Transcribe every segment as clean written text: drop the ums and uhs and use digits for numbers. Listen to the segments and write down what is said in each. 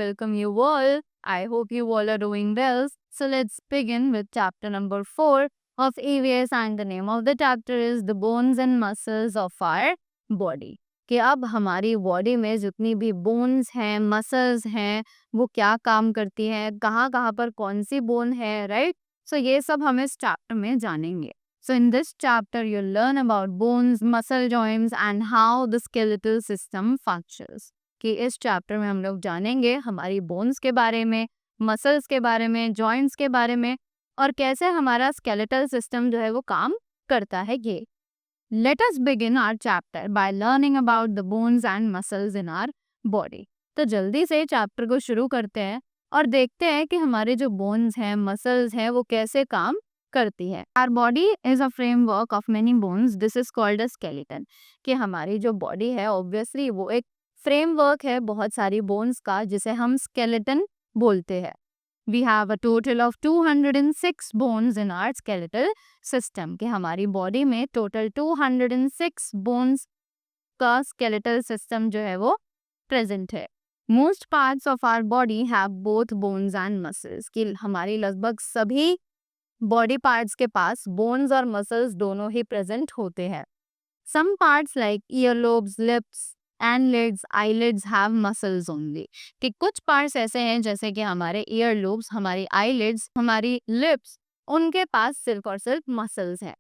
welcome you all. I hope you all are doing well. So let's begin with chapter number 4 of EVS, and the name of the chapter is The Bones and Muscles of Our Body. कि अब हमारी body में जितनी भी bones हैं, muscles हैं, वो क्या काम करती हैं, कहाँ कहाँ पर कौन सी बोन है, राइट? सो ये सब हम इस चैप्टर में जानेंगे. So in this chapter, you'll learn about bones, muscle joints and how the skeletal system functions. कि इस चैप्टर में हम लोग जानेंगे हमारी बोन्स के बारे में, मसल्स के बारे में, जॉइंट्स के बारे में और कैसे हमारा स्केलेटल सिस्टम जो है वो काम करता है ये. Let us begin our chapter by learning about the bones and muscles in our body. तो जल्दी से चैप्टर को शुरू करते हैं और देखते हैं कि हमारे जो बोन्स हैं, मसल्स हैं, वो कैसे काम करती है. Our body is a framework of many bones. This is called a skeleton. कि हमारी जो बॉडी है ऑब्वियसली वो एक फ्रेमवर्क है बहुत सारी बोन्स का, जिसे हम स्केलेटन बोलते हैं. We have a total of 206 bones in our skeletal system. कि हमारी बॉडी में टोटल 206 बोन्स का स्केलेटल सिस्टम जो है वो प्रेजेंट है. Most parts of our body have both bones and muscles. कि हमारी लगभग सभी बॉडी पार्ट्स के पास बोन्स और मसल्स दोनों ही प्रेजेंट होते हैं. Some parts like earlobes, lips and lids, eyelids have muscles only. कि कुछ पार्ट्स ऐसे हैं जैसे कि हमारे earlobes, हमारी eyelids, हमारी lips, उनके पास सिर्फ और सिर्फ मसल्स हैं.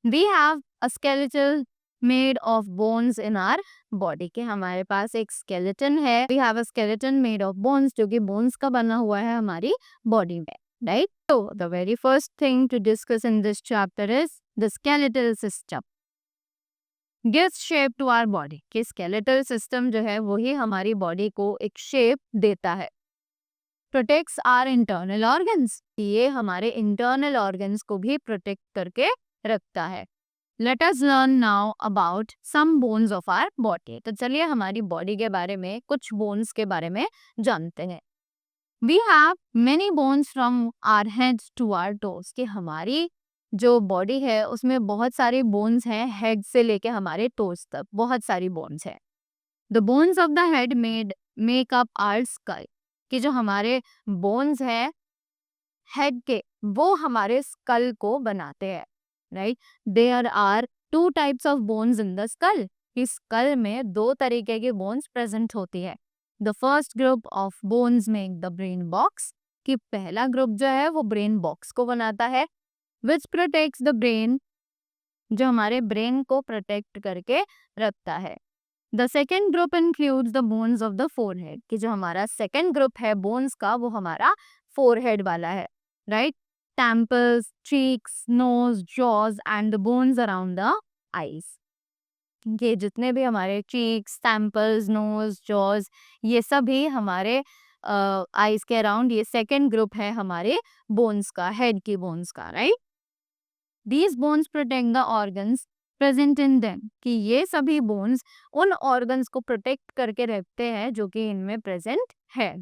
We have a skeletal made of bones in our body. कि हमारे पास एक skeleton है. We have a skeleton made of bones, जो कि bones का बना हुआ है हमारी बॉडी में. Right? So, the very first thing to discuss in this chapter is the skeletal system. Gives shape to our body. कि skeletal system जो है वही हमारी बॉडी को एक shape देता है. Protects our internal organs. ये हमारे internal organs को भी protect करके रखता है. Let us learn now about some bones of our body. तो चलिए हमारी बॉडी के बारे में कुछ bones के बारे में जानते हैं. We have many bones from our heads to our toes. कि हमारी जो बॉडी है उसमें बहुत सारी बोन्स हैं, हेड से लेके हमारे टोज तक बहुत सारी बोन्स हैं. The bones of the head make up our skull. कि जो हमारे बोन्स हैं हेड के वो हमारे स्कल को बनाते हैं, right? There are two types of bones in the skull. इस स्कल में दो तरीके की बोन्स प्रेजेंट होती है. The first group of bones make the brain box. कि पहला ग्रुप जो है वो ब्रेन बॉक्स को बनाता है, which protects the brain, जो हमारे ब्रेन को प्रोटेक्ट करके रखता है. The second group includes the bones of the forehead. कि जो हमारा सेकेंड ग्रुप है बोन्स का वो हमारा फोरहेड वाला है, right? Temples, cheeks, nose, jaws and the bones around the eyes. ये जितने भी हमारे चीक्स, टेम्पल्स, नोज, जॉज, ये सभी हमारे आईज के अराउंड ये सेकेंड ग्रुप है हमारे बोन्स का, हेड की बोन्स का, right? These bones protect the organs present in them. कि ये सभी बोन्स उन ऑर्गन्स को प्रोटेक्ट करके रखते हैं जो कि इनमें प्रेजेंट है.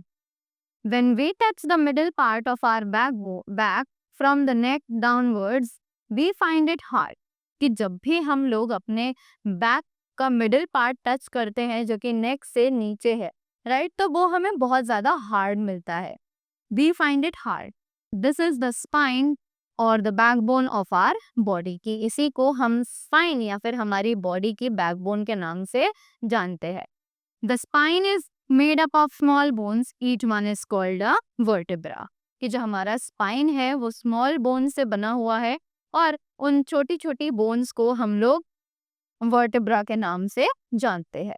When we touch the middle part of our back from the neck downwards, we find it hard. कि जब भी हम लोग अपने बैक का मिडिल पार्ट टच करते हैं जो कि नेक से नीचे है, राइट? तो वो हमें बहुत ज़्यादा हार्ड मिलता है. We find it hard. This is the spine और the backbone of our body. की इसी को हम स्पाइन या फिर हमारी बॉडी की बैकबोन के नाम से जानते हैं. The spine is made up of small bones, each one is called a vertebra. कि जो हमारा स्पाइन है वो स्मॉल बोन से बना हुआ है और उन छोटी छोटी बोन्स को हम लोग वर्टेब्रा के नाम से जानते हैं.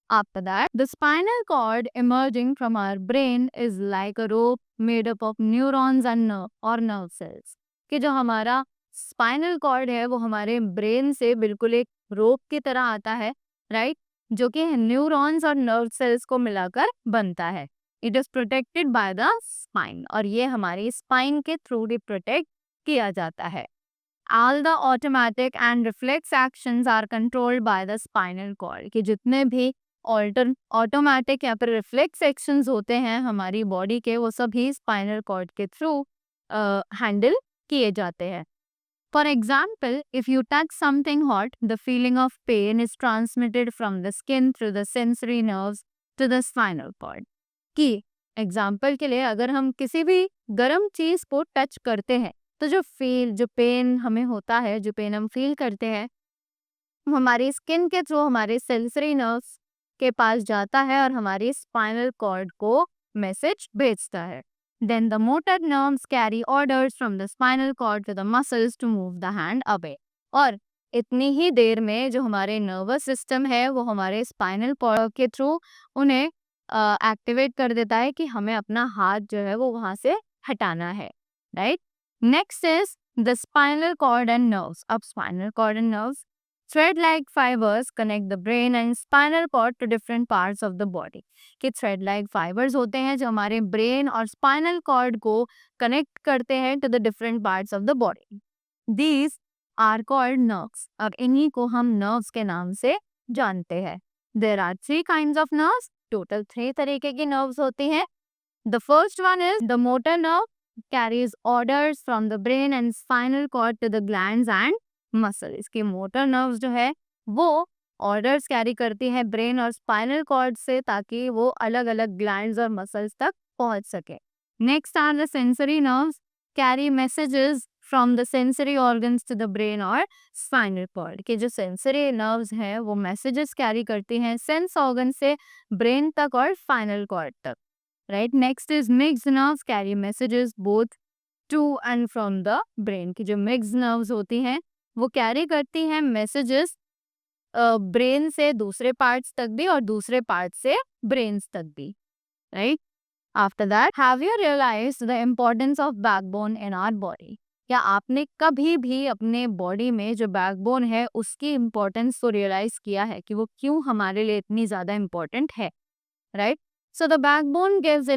After that, the spinal cord emerging from our brain is like a rope made up of neurons and nerve cells. कि जो हमारा स्पाइनल कॉर्ड है वो हमारे ब्रेन से बिल्कुल एक रोप की तरह आता है, राइट? जो कि न्यूरॉन्स और नर्व सेल्स को मिलाकर बनता है. It is protected by the spine और ये हमारी स्पाइन के थ्रू भी प्रोटेक्ट किया जाता है. All the automatic and reflex actions are controlled by the spinal cord. कि जितने भी ऑटोमेटिक या फिर रिफ्लेक्स एक्शंस होते हैं हमारी बॉडी के वो सभी स्पाइनल कॉर्ड के थ्रू हैंडल किए जाते हैं. For example, if you touch something hot, the feeling of pain is transmitted from the skin through the sensory nerves to the spinal cord. कि एग्जाम्पल के लिए अगर हम किसी भी गर्म चीज को टच करते हैं तो जो पेन हमें होता है, जो पेन हम फील करते हैं, वो हमारी स्किन के थ्रू हमारे सेंसरी नर्व्स के पास जाता है और हमारी स्पाइनल कॉर्ड को मैसेज भेजता है. Then the motor nerves carry orders from the spinal cord to the muscles to move the hand away. और इतनी ही देर में जो हमारे नर्वस सिस्टम है वो हमारे स्पाइनल कॉर्ड के थ्रू उन्हें एक्टिवेट कर देता है कि हमें अपना हाथ जो है वो वहां से हटाना है. Right. Next is the spinal cord and nerves. अब spinal cord and nerves thread-like fibers connect the brain and spinal cord to different parts of the body. कि thread-like fibers होते हैं जो हमारे brain और spinal cord को connect करते हैं to the different parts of the body. These are called nerves. अब इन्हीं को हम nerves के नाम से जानते हैं. There are 3 kinds of nerves. Total 3 तरीके की nerves होती हैं. The first one is the motor nerve, carries orders from the brain and spinal cord to the glands and muscle. इसकी मोटर नर्व्स जो है वो ऑर्डर्स कैरी करती है ब्रेन और स्पाइनल कॉर्ड से ताकि वो अलग अलग ग्लैंड्स और मसल्स तक पहुंच सके. Next are the sensory nerves, carry messages from the sensory organs to the brain और स्पाइनल कॉर्ड. के जो सेंसरी नर्व्स हैं वो मैसेजेस कैरी करती हैं सेंस ऑर्गन से ब्रेन तक और स्पाइनल कॉर्ड तक. Right. Next is mixed nerves, carry messages both to and from the brain. की जो मिक्स्ड नर्व्स होती हैं वो कैरी करती हैं मैसेजेस ब्रेन से दूसरे पार्ट्स तक भी और दूसरे पार्ट से ब्रेन्स तक भी. Right. After that, have you realised the importance of backbone in our body. क्या आपने कभी भी अपने बॉडी में जो बैकबोन है उसकी इम्पोर्टेंस को रियलाइज किया है कि वो क्यों हमारे लिए इतनी ज्यादा इम्पोर्टेंट है. Right. So the backbone gives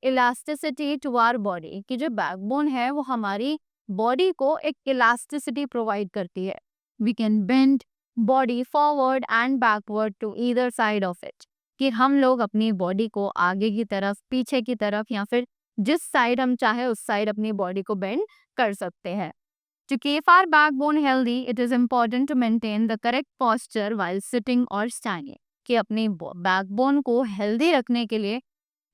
elasticity to our body. की जो बैकबोन है वो हमारी बॉडी को एक इलास्टिसिटी प्रोवाइड करती है. We can bend body forward and backward to either side of it. कि हम लोग अपनी बॉडी को आगे की तरफ, पीछे की तरफ या फिर जिस साइड हम चाहे उस साइड अपनी बॉडी को बेंड कर सकते हैं. To keep our backbone healthy, it is important to maintain the correct posture while sitting or standing. कि अपनी बैकबोन को हेल्दी रखने के लिए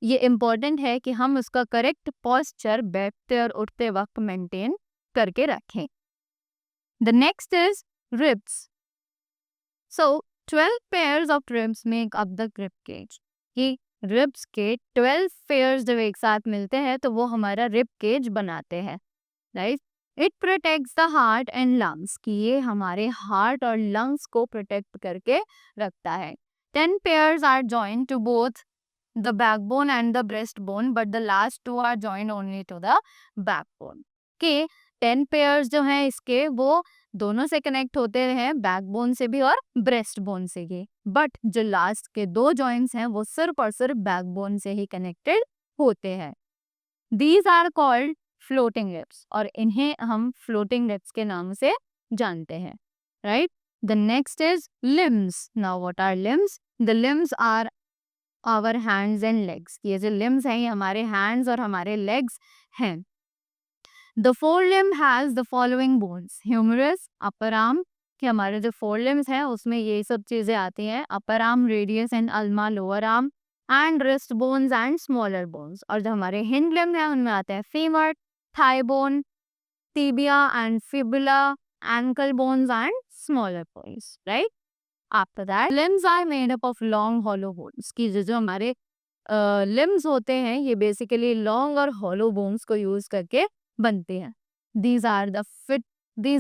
ये इम्पोर्टेंट है कि हम उसका करेक्ट पॉस्चर बैठते और उठते वक्त मेंटेन करके रखें. The next is ribs. So 12 pairs of ribs make up the rib cage. कि रिब्स के 12 पेयर्स जब एक साथ मिलते हैं तो वो हमारा रिब केज बनाते हैं. Right. It protects the heart and lungs. कि ये हमारे हार्ट और लंग्स को प्रोटेक्ट करके रखता है. 10 pairs are joined to both the backbone and the breastbone, but the last 2 are joined only to the backbone. के 10 पेयर्स जो हैं इसके वो दोनों से कनेक्ट होते हैं, बैकबोन से भी और ब्रेस्ट बोन से भी. बट जो लास्ट के 2 जॉइंट्स हैं वो सिर्फ और सिर्फ बैकबोन से ही कनेक्टेड होते हैं. These are called floating ribs और इन्हें हम floating ribs के नाम से जानते हैं. Right? The next is limbs. Now what are limbs? The limbs are our hands and legs. ये जो limbs हैं ये हमारे hands और हमारे legs हैं. The forelimb has the following bones: humerus, upper arm. कि हमारे जो forelimbs हैं उसमें ये सब चीजें आती हैं: upper arm, radius and ulna, lower arm, and wrist bones and smaller bones. और जो हमारे hind limb हैं उनमें आते हैं femur, thigh bone, tibia and fibula, ankle bones and smaller bones. Right? After that, limbs are made up of long hollow bones. कि जो हमारे limbs होते हैं ये basically long और hollow bones को use करके बनते हैं. These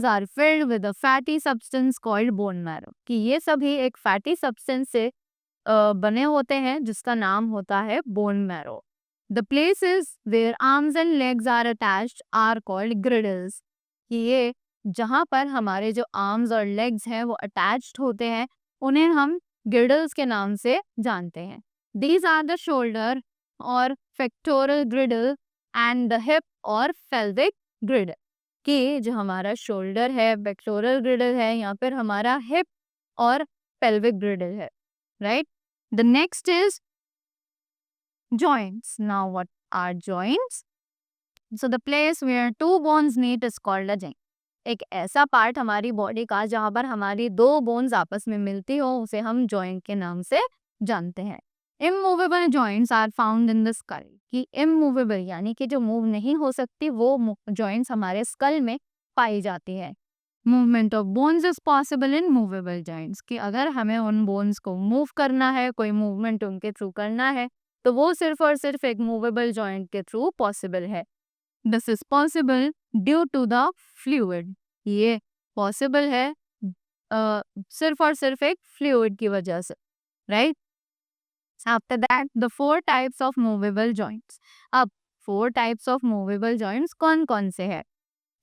are filled with a fatty substance called bone marrow. कि ये सभी एक fatty substance से बने होते हैं जिसका नाम होता है bone marrow. The places where arms and legs are attached are called girdles. कि ये जहाँ पर हमारे जो arms और legs हैं वो attached होते हैं उन्हें हम girdles के नाम से जानते हैं. These are the shoulder और pectoral girdle and the hip और pelvic girdle. कि जो हमारा shoulder है, pectoral girdle है या फिर हमारा hip और pelvic girdle है. Right? The next is joints. Now what are joints? So the place where 2 bones meet is called a joint. एक ऐसा पार्ट हमारी बॉडी का जहाँ पर हमारी 2 बोन्स आपस में मिलती हो उसे हम जॉइंट के नाम से जानते हैं. Immovable joints are found in the skull, कि इमूवेबल यानी कि जो मूव नहीं हो सकती वो जॉइंट्स हमारे स्कल में पाई जाती है। Movement of bones is possible in movable joints, कि अगर हमें उन बोन्स को मूव करना है, कोई मूवमेंट उनके थ्रू करना है, तो वो सिर्फ और सिर्फ एक मूवेबल जॉइंट के थ्रू पॉसिबल है। This is possible due to the fluid, ये पॉसिबल है सिर्फ और सिर्फ एक फ्लूइड की वजह से, right. After that, the four types of movable joints. अब four types of movable joints कौन कौन से हैं?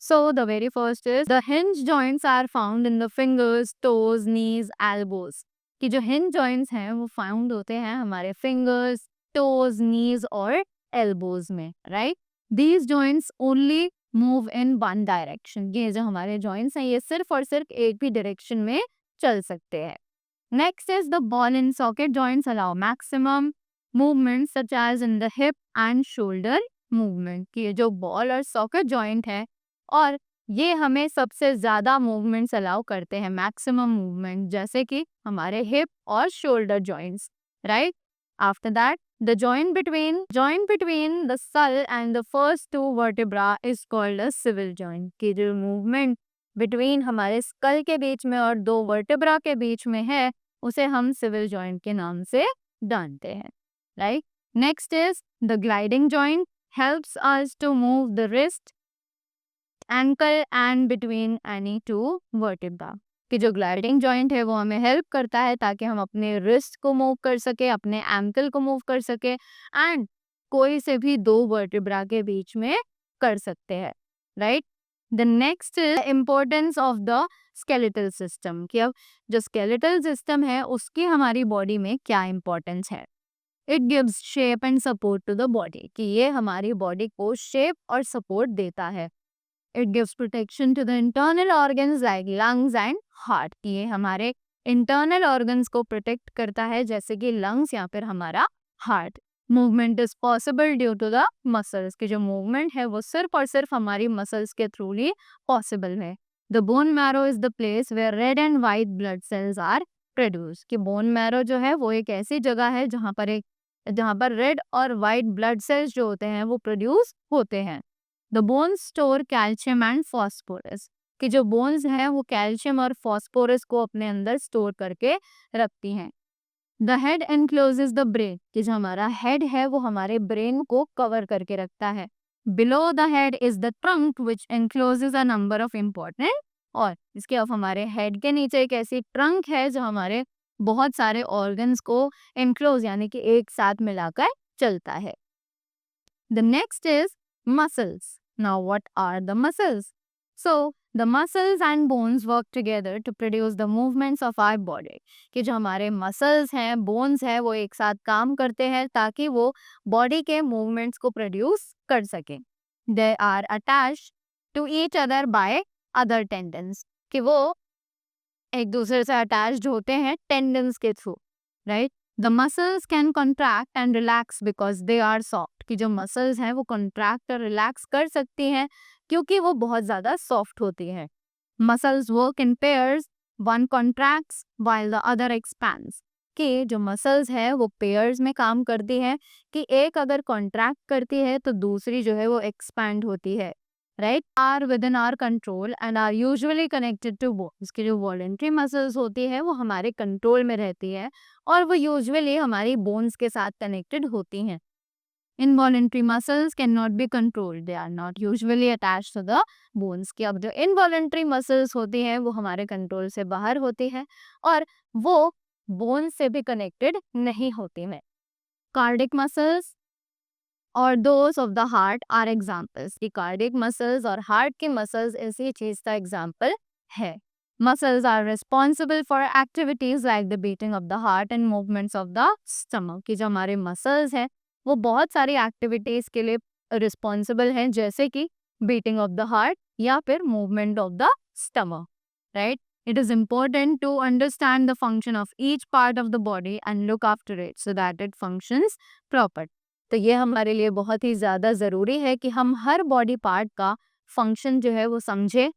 So the very first is the hinge joints are found in the fingers, toes, knees, elbows. कि जो hinge joints हैं वो found होते हैं हमारे fingers, toes, knees और elbows में, right? These joints only move in one direction. ये जो हमारे joints हैं ये सिर्फ और सिर्फ एक भी direction में चल सकते हैं. Next is the ball and socket joints allow maximum movement such as in the hip and shoulder movement. कि ये जो ball और socket joint है और ये हमें सबसे ज़्यादा movements allow करते हैं, maximum movement, जैसे कि हमारे hip और shoulder joints, right? After that, the joint between the skull and the first two vertebra is called a swivel joint. कि जो movement between हमारे skull के बीच में और दो vertebra के बीच में है उसे हम swivel joint के नाम से जानते हैं, right? Next is the gliding joint helps us to move the wrist, ankle and between any two vertebra. कि जो ग्लाइडिंग जॉइंट है वो हमें हेल्प करता है ताकि हम अपने रिस्ट को मूव कर सके, अपने एंकल को मूव कर सके एंड कोई से भी दो वर्टिब्रा के बीच में कर सकते हैं, right. The next is importance of the skeletal system, कि अब जो स्केलेटल सिस्टम है उसकी हमारी बॉडी में क्या इम्पोर्टेंस है। It gives shape and support to the body, कि ये हमारी बॉडी को शेप और सपोर्ट देता है। It gives protection to the internal organs like lungs and heart. ये हमारे internal organs को protect करता है जैसे कि lungs या फिर हमारा heart. Movement is possible due to the muscles. कि जो movement है वो सिर्फ और सिर्फ हमारी muscles के through ही possible है. The bone marrow is the place where red and white blood cells are produced. कि bone marrow जो है वो एक ऐसी जगह है जहाँ पर red और white blood cells जो होते हैं वो produce होते हैं. The bones store calcium and phosphorus. कि जो bones हैं वो calcium और phosphorus को अपने अंदर store करके रखती हैं. The head encloses the brain. कि जो हमारा head है वो हमारे brain को cover करके रखता है. Below the head is the trunk which encloses a number of important, और इसके अब हमारे head के नीचे एक ऐसी trunk है जो हमारे बहुत सारे organs को enclose यानी कि एक साथ मिलाकर चलता है. The next is muscles. Now what are the muscles? So the muscles and bones work together to produce the movements of our body. कि जो हमारे muscles हैं, bones हैं, वो एक साथ काम करते हैं ताकि वो body के movements को produce कर सकें. They are attached to each other by other tendons. कि वो एक दूसरे से attached होते हैं tendons के through, right? The muscles can contract and relax because they are soft. कि जो muscles हैं वो contract और relax कर सकती हैं क्योंकि वो बहुत ज़्यादा soft होती हैं. Muscles work in pairs. One contracts while the other expands. कि जो muscles है वो pairs में काम करती है कि एक अगर contract करती है तो दूसरी जो है वो expand होती है. Right? Are within our control and are usually connected to bones. की जो voluntary muscles होती है वो हमारे control में रहती है और वो usually हमारी bones के साथ connected होती हैं. Involuntary muscles cannot be controlled. They are not usually attached to the bones. कि अब जो involuntary muscles होती हैं वो हमारे control से बाहर होती है और वो bones से भी connected नहीं होती हैं. Cardiac muscles और those of the heart are examples. कि cardiac muscles और heart के muscles ऐसी चीज का example है. Muscles are responsible for activities like the beating of the heart and movements of the stomach. कि जो हमारे muscles हैं वो बहुत सारी activities के लिए responsible हैं जैसे कि beating of the heart या फिर movement of the stomach, right? It is important to understand the function of each part of the body and look after it so that it functions proper. तो ये हमारे लिए बहुत ही ज़्यादा ज़रूरी है कि हम हर बॉडी पार्ट का फंक्शन जो है वो समझें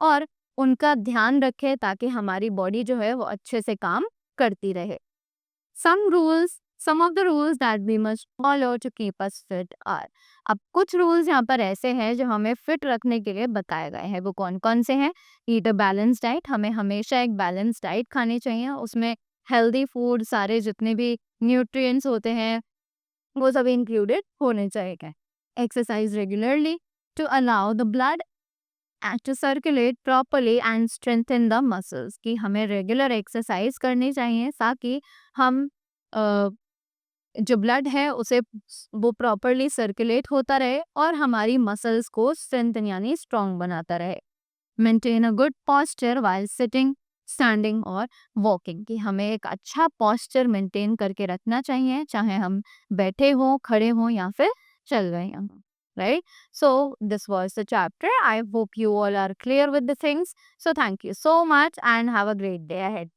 और उनका ध्यान रखें ताकि हमारी बॉडी जो है वो अच्छे से काम करती रहे. Some rules Some of the rules that we must follow to keep us fit are. अब कुछ रूल्स यहाँ पर ऐसे हैं जो हमें फिट रखने के लिए बताए गए हैं। वो कौन कौन से हैं? ईट अ बैलेंस डाइट, हमें हमेशा एक बैलेंस डाइट खानी चाहिए। उसमें हेल्दी फूड, सारे जितने भी न्यूट्रिएंट्स होते हैं वो सभी इंक्लूडेड होने चाहिए। Exercise regularly to allow the blood to circulate properly and strengthen the muscles, कि हमें रेगुलर एक्सरसाइज करनी चाहिए ताकि हम जो ब्लड है उसे वो प्रॉपरली सर्कुलेट होता रहे और हमारी मसल्स को स्ट्रेंथन यानी स्ट्रॉन्ग बनाता रहे। Maintain a good posture while sitting, standing और वॉकिंग, कि हमें एक अच्छा पॉस्चर मेंटेन करके रखना चाहिए, चाहे हम बैठे हों, खड़े हों या फिर चल रहे हों, right? So this was the chapter. I hope you all are clear with the things. So thank you so much and have a great day ahead.